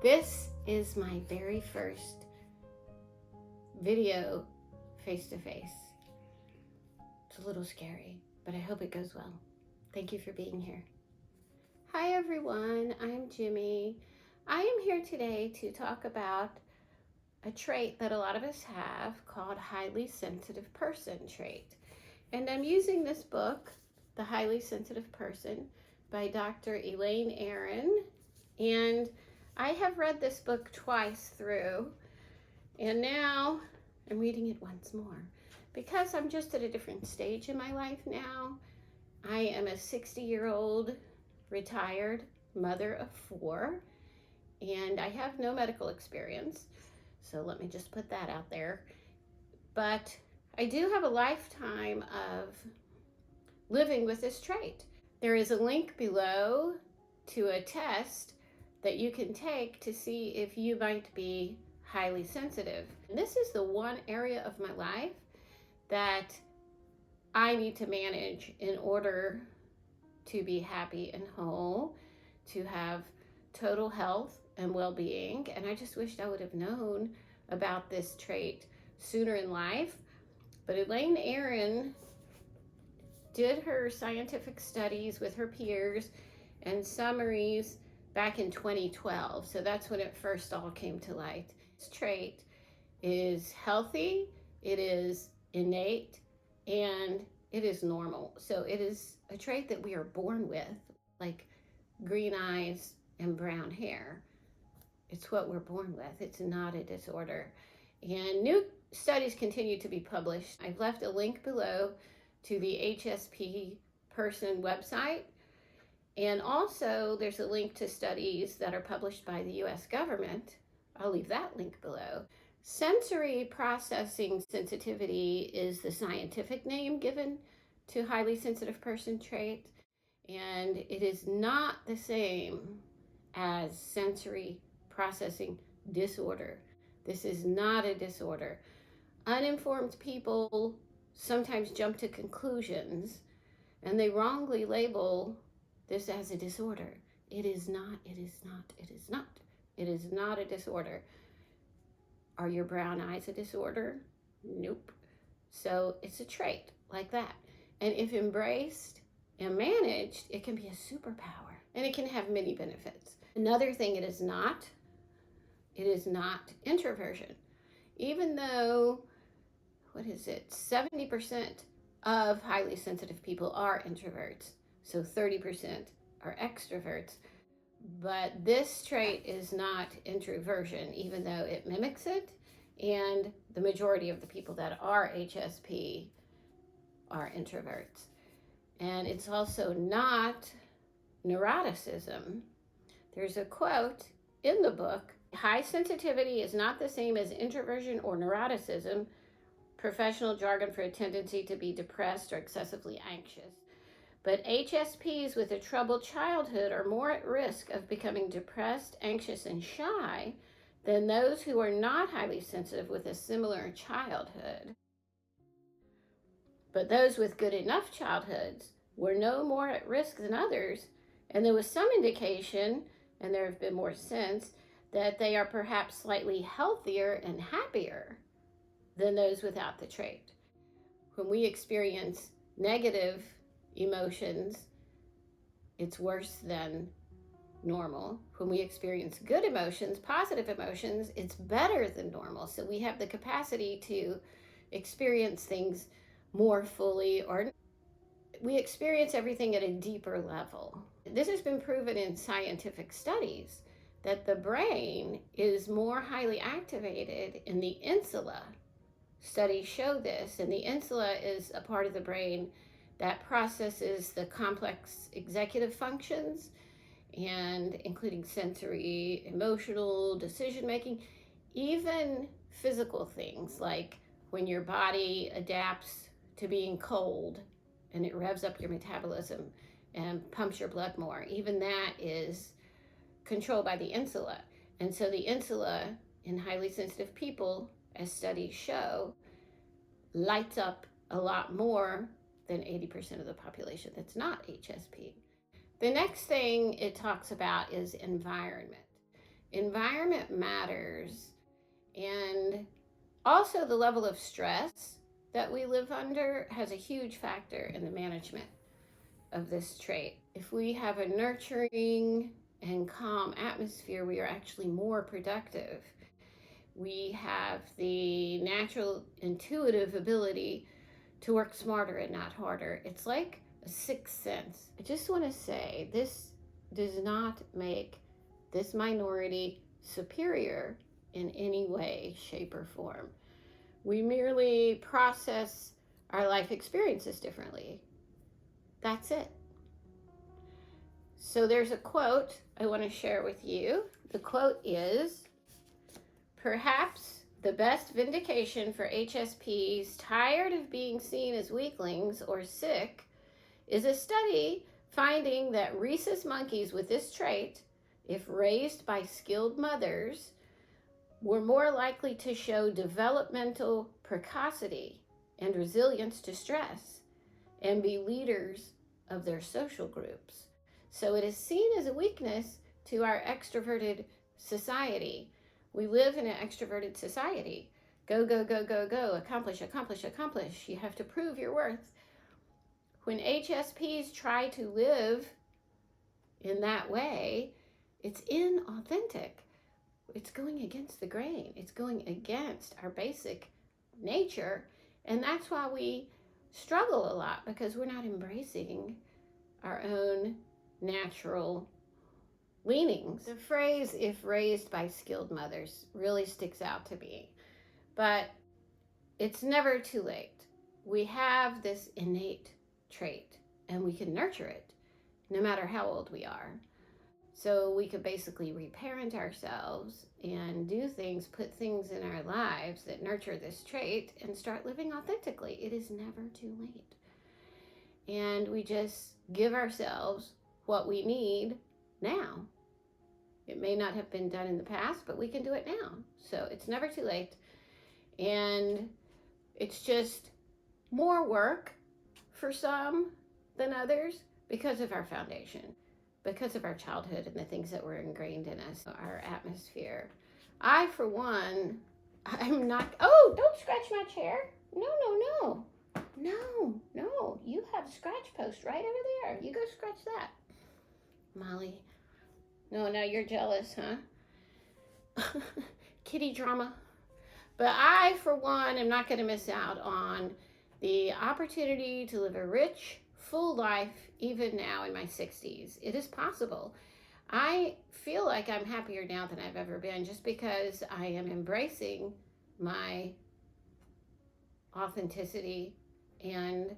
This is my very first video face-to-face. It's a little scary, but I hope it goes well. Thank you for being here. Hi everyone, I'm Jimmy. I am here today to talk about a trait that a lot of us have called highly sensitive person trait. And I'm using this book, The Highly Sensitive Person, by Dr. Elaine Aron. And I have read this book twice through, and now I'm reading it once more because I'm just at a different stage in my life now. I am a 60-year-old retired mother of 4, and I have no medical experience. So let me just put that out there. But I do have a lifetime of living with this trait. There is a link below to a test that you can take to see if you might be highly sensitive. And this is the one area of my life that I need to manage in order to be happy and whole, to have total health and well-being. And I just wished I would have known about this trait sooner in life. But Elaine Aron did her scientific studies with her peers and summaries back in 2012. So that's when it first all came to light. This trait is healthy, it is innate, and it is normal. So it is a trait that we are born with, like green eyes and brown hair. It's what we're born with. It's not a disorder. And new studies continue to be published. I've left a link below to the HSP person website. And also there's a link to studies that are published by the US government. I'll leave that link below. Sensory processing sensitivity is the scientific name given to highly sensitive person trait. And it is not the same as sensory processing disorder. This is not a disorder. Uninformed people sometimes jump to conclusions and they wrongly label this as a disorder. It is not, it is not, it is not. It is not a disorder. Are your brown eyes a disorder? Nope. So it's a trait like that. And if embraced and managed, it can be a superpower and it can have many benefits. Another thing it is not introversion. Even though, 70% of highly sensitive people are introverts. So 30% are extroverts. But this trait is not introversion, even though it mimics it. And the majority of the people that are HSP are introverts. And it's also not neuroticism. There's a quote in the book: high sensitivity is not the same as introversion or neuroticism, professional jargon for a tendency to be depressed or excessively anxious. But HSPs with a troubled childhood are more at risk of becoming depressed, anxious, and shy than those who are not highly sensitive with a similar childhood. But those with good enough childhoods were no more at risk than others, and there was some indication, and there have been more since, that they are perhaps slightly healthier and happier than those without the trait. When we experience negative emotions, it's worse than normal. When we experience good emotions, positive emotions, it's better than normal. So we have the capacity to experience things more fully, or we experience everything at a deeper level. This has been proven in scientific studies that the brain is more highly activated in the insula. Studies show this, and the insula is a part of the brain that processes the complex executive functions, and including sensory, emotional, decision-making, even physical things like when your body adapts to being cold and it revs up your metabolism and pumps your blood more. Even that is controlled by the insula. And so the insula in highly sensitive people, as studies show, lights up a lot more than 80% of the population that's not HSP. The next thing it talks about is environment. Environment matters, and also the level of stress that we live under has a huge factor in the management of this trait. If we have a nurturing and calm atmosphere, we are actually more productive. We have the natural intuitive ability to work smarter and not harder. It's like a sixth sense. I just want to say this does not make this minority superior in any way, shape, or form. We merely process our life experiences differently. That's it. So there's a quote I want to share with you. The quote is, "Perhaps the best vindication for HSPs tired of being seen as weaklings or sick is a study finding that rhesus monkeys with this trait, if raised by skilled mothers, were more likely to show developmental precocity and resilience to stress and be leaders of their social groups. So it is seen as a weakness to our extroverted society. We live in an extroverted society. Go, go, go, go, go. Accomplish, accomplish, accomplish. You have to prove your worth. When HSPs try to live in that way, it's inauthentic. It's going against the grain. It's going against our basic nature. And that's why we struggle a lot, because we're not embracing our own natural leanings. The phrase, "if raised by skilled mothers," really sticks out to me. But it's never too late. We have this innate trait, and we can nurture it no matter how old we are. So we could basically reparent ourselves and do things, put things in our lives that nurture this trait and start living authentically. It is never too late. And we just give ourselves what we need now. It may not have been done in the past, but we can do it now. So it's never too late. And it's just more work for some than others because of our foundation, because of our childhood and the things that were ingrained in us, our atmosphere. I, for one, I'm not, oh, don't scratch my chair. No, no, no. No, no. You have a scratch post right over there. You go scratch that. Molly. No, now you're jealous, huh? Kitty drama. But I, for one, am not going to miss out on the opportunity to live a rich, full life, even now in my 60s. It is possible. I feel like I'm happier now than I've ever been, just because I am embracing my authenticity and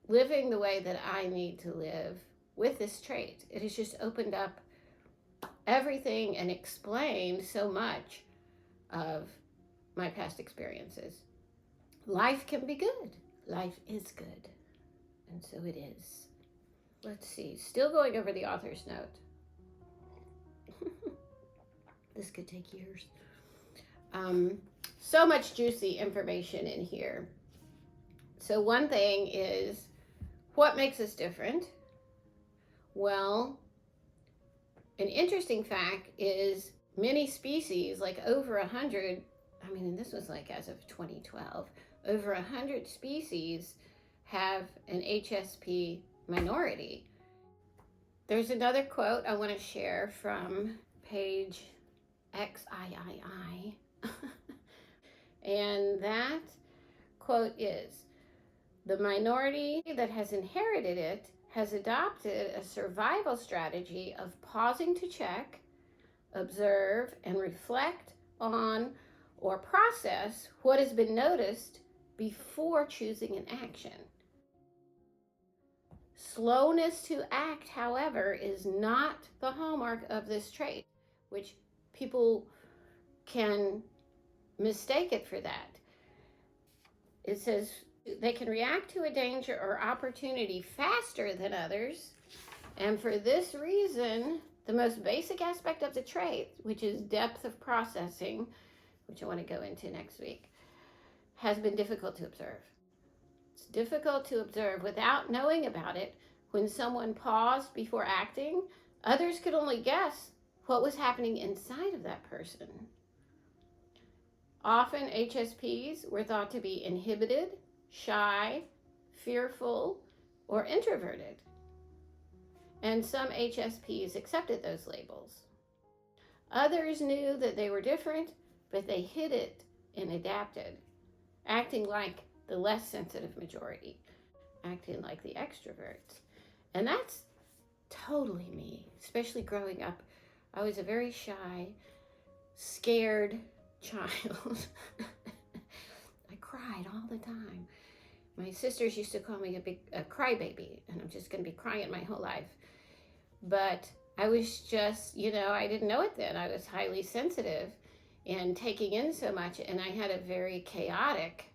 living the way that I need to live with this trait. It has just opened up everything and explained so much of my past experiences. Life can be good. Life is good. And so it is. Let's see. Still going over the author's note. This could take years. So much juicy information in here. So one thing is, what makes us different? Well, an interesting fact is many species, like over 100, I mean, and this was like as of 2012, over 100 species have an HSP minority. There's another quote I want to share from page XIII. And that quote is, "The minority that has inherited it has adopted a survival strategy of pausing to check, observe, and reflect on or process what has been noticed before choosing an action. Slowness to act, however, is not the hallmark of this trait," which people can mistake it for that. It says they can react to a danger or opportunity faster than others, and for this reason, the most basic aspect of the trait, which is depth of processing, which I want to go into next week, has been difficult to observe. It's difficult to observe without knowing about it. When someone paused before acting, others could only guess what was happening inside of that person. Often HSPs were thought to be inhibited, shy, fearful, or introverted. And some HSPs accepted those labels. Others knew that they were different, but they hid it and adapted, acting like the less sensitive majority, acting like the extroverts. And that's totally me, especially growing up. I was a very shy, scared child. I cried all the time. My sisters used to call me a crybaby, and I'm just going to be crying my whole life. But I was just, I didn't know it then. I was highly sensitive and taking in so much, and I had a very chaotic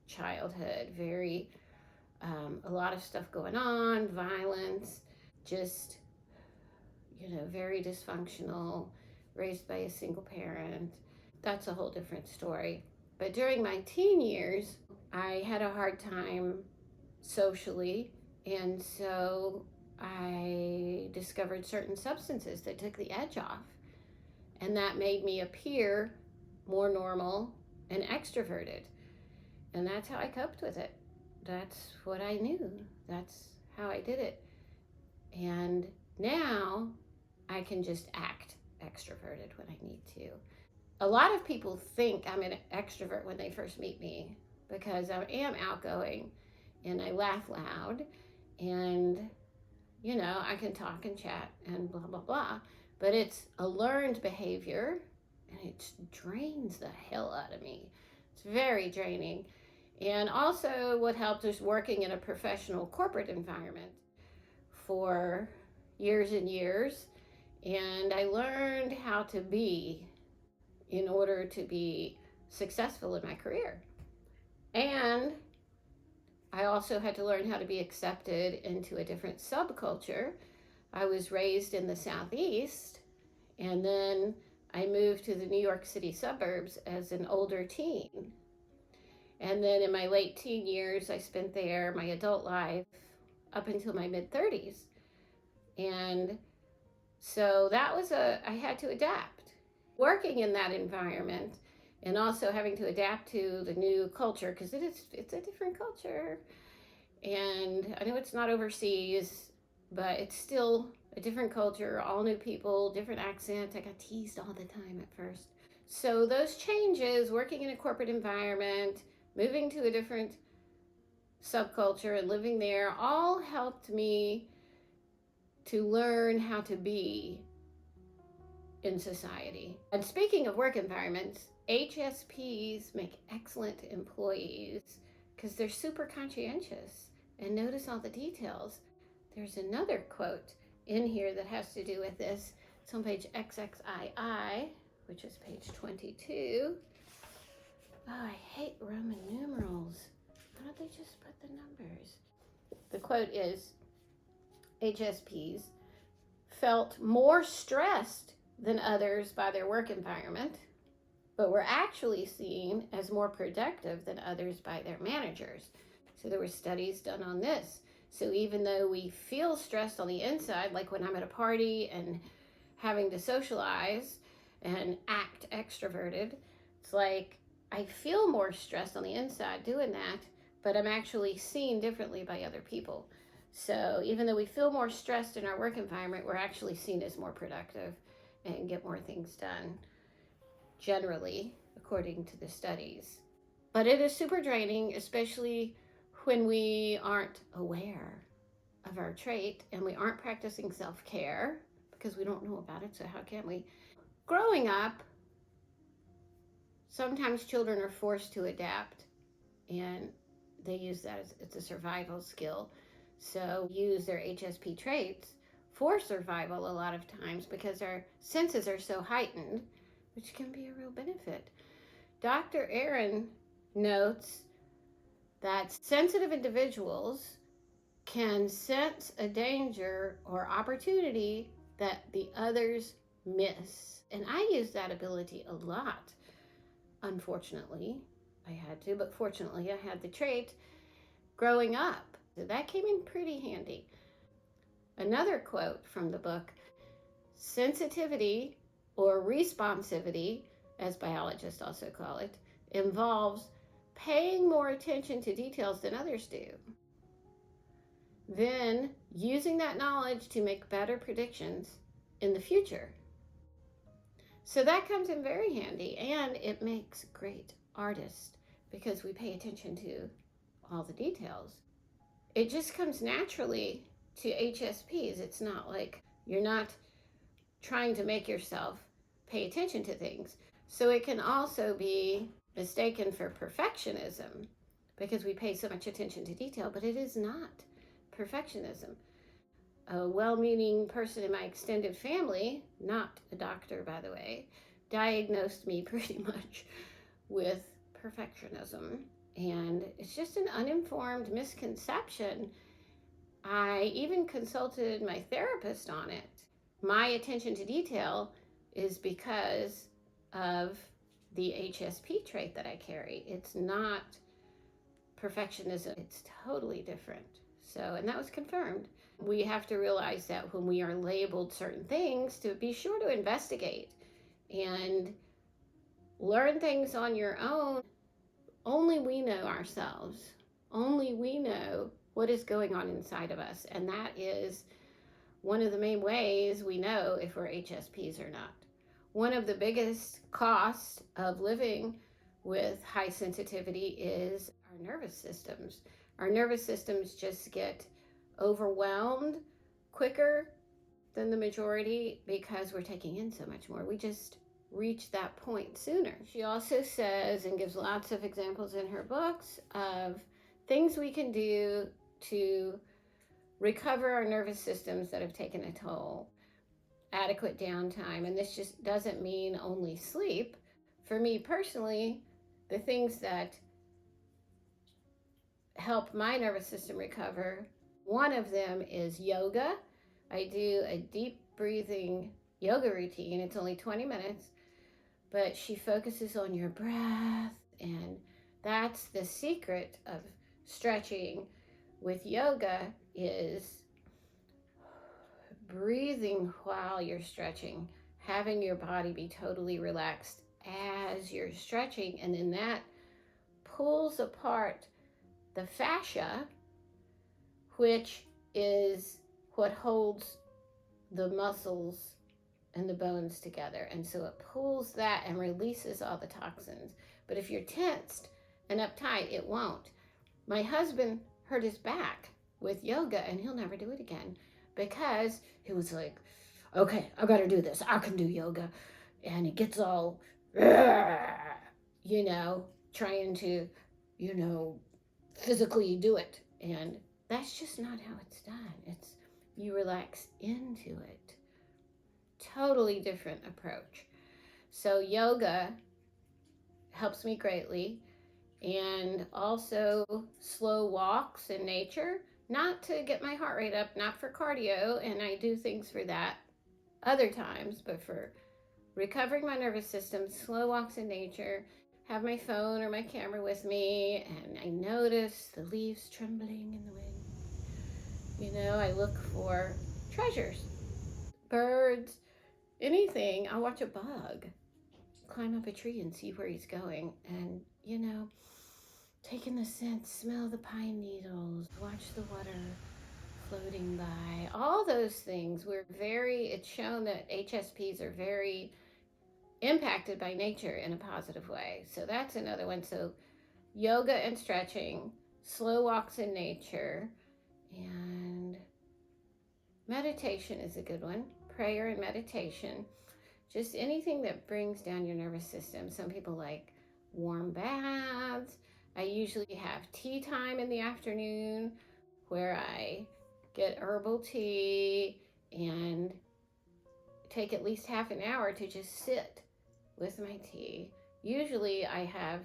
childhood, a lot of stuff going on, violence, just, very dysfunctional, raised by a single parent. That's a whole different story. But during my teen years, I had a hard time socially, and so I discovered certain substances that took the edge off, and that made me appear more normal and extroverted. And that's how I coped with it. That's what I knew. That's how I did it. And now I can just act extroverted when I need to. A lot of people think I'm an extrovert when they first meet me because I am outgoing and I laugh loud and, I can talk and chat and blah, blah, blah. But it's a learned behavior and it drains the hell out of me. It's very draining. And also what helped is working in a professional corporate environment for years and years. And I learned how to be in order to be successful in my career. And I also had to learn how to be accepted into a different subculture. I was raised in the Southeast, and then I moved to the New York City suburbs as an older teen. And then in my late teen years, I spent there my adult life up until my mid-30s. And so I had to adapt. Working in that environment and also having to adapt to the new culture, because it's a different culture. And I know it's not overseas, but it's still a different culture, all new people, different accents. I got teased all the time at first. So those changes, working in a corporate environment, moving to a different subculture and living there, all helped me to learn how to be in society. And speaking of work environments, HSPs make excellent employees because they're super conscientious and notice all the details. There's another quote in here that has to do with this. It's on page XXII, which is page 22. Oh, I hate Roman numerals. Why don't they just put the numbers? The quote is, HSPs felt more stressed than others by their work environment, but were actually seen as more productive than others by their managers. So there were studies done on this. So even though we feel stressed on the inside, like when I'm at a party and having to socialize and act extroverted, it's like I feel more stressed on the inside doing that, but I'm actually seen differently by other people. So even though we feel more stressed in our work environment, we're actually seen as more productive and get more things done, generally, according to the studies. But it is super draining, especially when we aren't aware of our trait and we aren't practicing self-care because we don't know about it, so how can we? Growing up, sometimes children are forced to adapt and they use that as it's a survival skill. So use their HSP traits for survival a lot of times because our senses are so heightened, which can be a real benefit. Dr. Aaron notes that sensitive individuals can sense a danger or opportunity that the others miss. And I use that ability a lot. Unfortunately, I had to, but fortunately I had the trait growing up. So that came in pretty handy. Another quote from the book, sensitivity or responsivity, as biologists also call it, involves paying more attention to details than others do. Then using that knowledge to make better predictions in the future. So that comes in very handy, and it makes great artists because we pay attention to all the details. It just comes naturally to HSPs. It's not like you're not trying to make yourself pay attention to things. So it can also be mistaken for perfectionism because we pay so much attention to detail, but it is not perfectionism. A well-meaning person in my extended family, not a doctor by the way, diagnosed me pretty much with perfectionism, and it's just an uninformed misconception. I even consulted my therapist on it. My attention to detail is because of the HSP trait that I carry. It's not perfectionism, it's totally different. So, and that was confirmed. We have to realize that when we are labeled certain things, to be sure to investigate and learn things on your own. Only we know ourselves. Only we know what is going on inside of us. And that is one of the main ways we know if we're HSPs or not. One of the biggest costs of living with high sensitivity is our nervous systems. Our nervous systems just get overwhelmed quicker than the majority because we're taking in so much more. We just reach that point sooner. She also says and gives lots of examples in her books of things we can do to recover our nervous systems that have taken a toll. Adequate downtime, and this just doesn't mean only sleep. For me personally, the things that help my nervous system recover, one of them is yoga. I do a deep breathing yoga routine. It's only 20 minutes, but she focuses on your breath, and that's the secret of stretching with yoga, is breathing while you're stretching, having your body be totally relaxed as you're stretching, and then that pulls apart the fascia, which is what holds the muscles and the bones together. And so it pulls that and releases all the toxins. But if you're tensed and uptight, it won't. My husband hurt his back with yoga, and he'll never do it again because he was like, okay, I gotta do this. I can do yoga. And he gets all, trying to, physically do it. And that's just not how it's done. It's you relax into it. Totally different approach. So yoga helps me greatly, and also slow walks in nature, not to get my heart rate up, not for cardio, and I do things for that other times, but for recovering my nervous system, slow walks in nature. Have my phone or my camera with me, and I notice the leaves trembling in the wind. I look for treasures, birds, anything. I'll watch a bug climb up a tree and see where he's going, and taking the scent, smell the pine needles, watch the water floating by, all those things. It's shown that HSPs are very impacted by nature in a positive way. So that's another one. So yoga and stretching, slow walks in nature, and meditation is a good one. Prayer and meditation. Just anything that brings down your nervous system. Some people like warm baths. I usually have tea time in the afternoon where I get herbal tea and take at least half an hour to just sit with my tea. Usually I have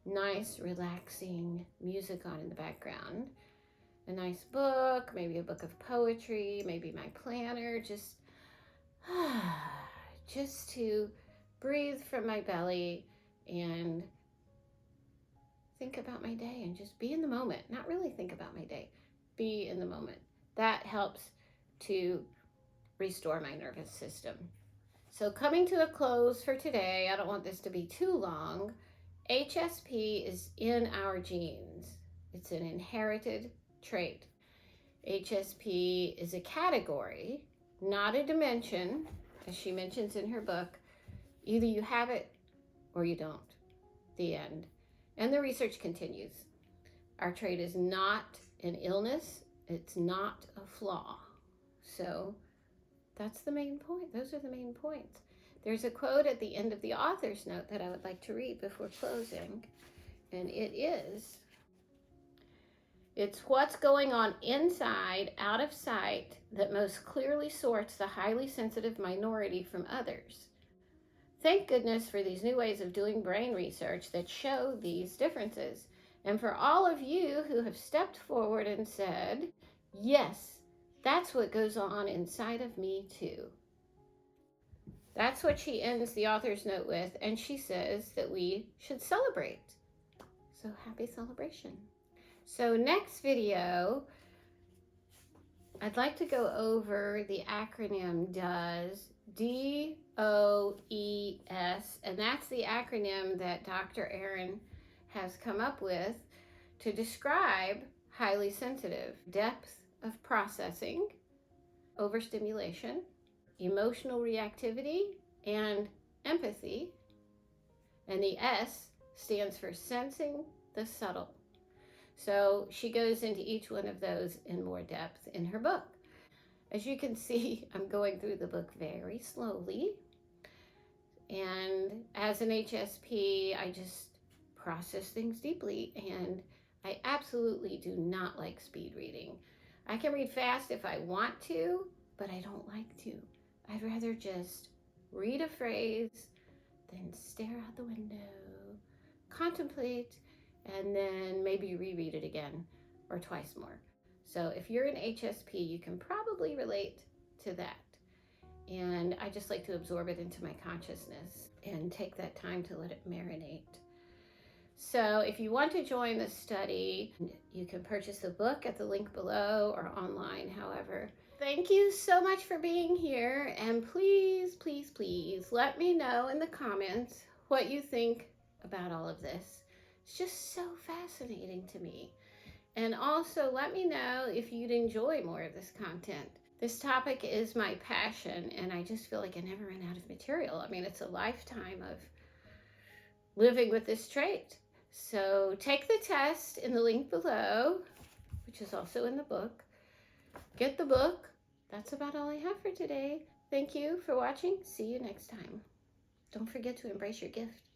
nice, relaxing music on in the background. A nice book, maybe a book of poetry, maybe my planner, just to breathe from my belly and think about my day and just be in the moment. Not really think about my day, be in the moment. That helps to restore my nervous system. So coming to a close for today, I don't want this to be too long. HSP is in our genes. It's an inherited trait. HSP is a category, not a dimension, as she mentions in her book. Either you have it or you don't. The end. And the research continues. Our trait is not an illness. It's not a flaw. So that's the main point. Those are the main points. There's a quote at the end of the author's note that I would like to read before closing. And it is, "It's what's going on inside, out of sight, that most clearly sorts the highly sensitive minority from others. Thank goodness for these new ways of doing brain research that show these differences. And for all of you who have stepped forward and said, yes, that's what goes on inside of me too." That's what she ends the author's note with, and she says that we should celebrate. So happy celebration. So next video, I'd like to go over the acronym DOES, DOES, and that's the acronym that Dr. Aaron has come up with to describe highly sensitive: depth of processing, overstimulation, emotional reactivity, and empathy. And the S stands for sensing the subtle. So she goes into each one of those in more depth in her book. As you can see, I'm going through the book very slowly. And as an HSP, I just process things deeply, and I absolutely do not like speed reading. I can read fast if I want to, but I don't like to. I'd rather just read a phrase, then stare out the window, contemplate, and then maybe reread it again or twice more. So if you're an HSP, you can probably relate to that. And I just like to absorb it into my consciousness and take that time to let it marinate. So if you want to join the study, you can purchase the book at the link below or online, however. Thank you so much for being here, and please, please, please let me know in the comments what you think about all of this. It's just so fascinating to me. And also let me know if you'd enjoy more of this content. This topic is my passion, and I just feel like I never run out of material. I mean, it's a lifetime of living with this trait. So take the test in the link below, which is also in the book. Get the book. That's about all I have for today. Thank you for watching. See you next time. Don't forget to embrace your gift.